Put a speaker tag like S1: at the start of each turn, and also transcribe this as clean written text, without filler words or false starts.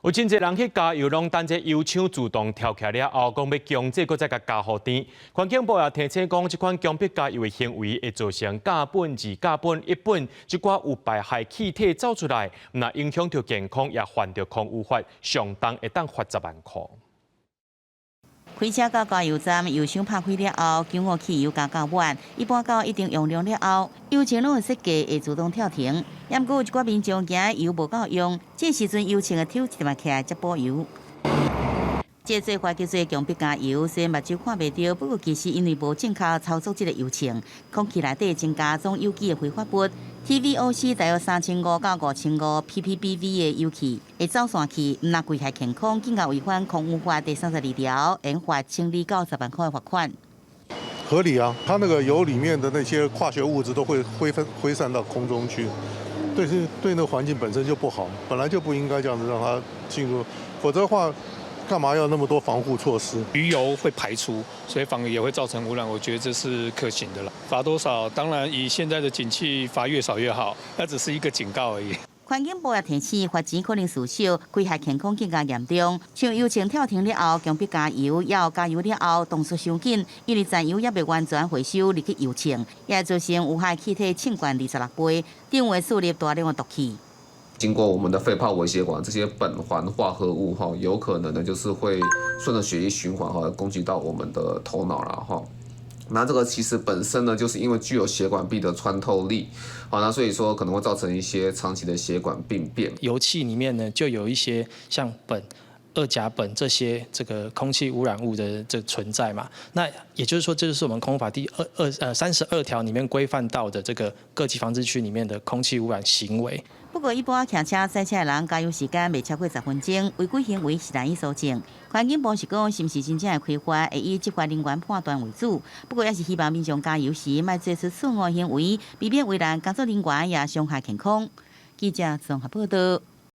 S1: 有真侪人去加油，拢等这油枪自动跳起了后，讲要强制，搁再甲加护电。环境部也提醒讲，这款强迫加油的行为会造成甲苯、二甲苯、乙苯这寡有害害气体走出来，那影响到健康，也犯着空污法，上重会当罚10万块。
S2: 开车到加油站，油箱拍开了后，救护汽油加到满，一般到一定用量了后，油枪拢会设计会自动跳停。不过有一寡民众惊油无够用，这时阵油枪的抽一定起来接补油。这做法叫做强迫加油，虽然目睭看袂到，不过其实因为无正确操作这个油枪，空气内底增加总有机的挥发物。TVOC 大约3500到5500 ppbv 的油气会走散去，毋但危害健康，更加违反空污法第32条，应罚清理到10万块的罚款。
S3: 合理啊，它那个油里面的那些化学物质都会挥散到空中去，对那个环境本身就不好，本来就不应该这样子让它进入，否则的话。干嘛要那么多防护措施？
S4: 鱼油会排出，所以反而也会造成污染。我觉得这是可行的了。罚多少？当然以现在的景气，罚越少越好。那只是一个警告而已。
S2: 环境部也提醒，罚钱可能事小，危害健康更加严重。像油枪跳停了后，强迫加油，要加油了后动作伤紧，因为燃油也未完全回收入去油枪，也造成有害气体氰管26倍，定为树立大量的毒气。
S5: 经过我们的肺泡微血管，这些苯环化合物有可能呢就是会顺着血液循环攻击到我们的头脑了那这个其实本身呢，就是因为具有血管壁的穿透力，那所以说可能会造成一些长期的血管病变。
S6: 油气里面呢，就有一些像苯、二甲苯这个空气污染物的存在嘛。那也就是说，这就是我们空污法第32条里面规范到的这个各级防治区里面的空气污染行为。
S2: 不过，一般骑车赛车的人加油时间未超过10分钟，违规行为是难以搜证。环境部是讲，是毋是真正的开发，会以执法人员判断为主。不过，也是希望民众加油时莫做出错误行为，避免为难工作人员也伤害健康。记者综合报道。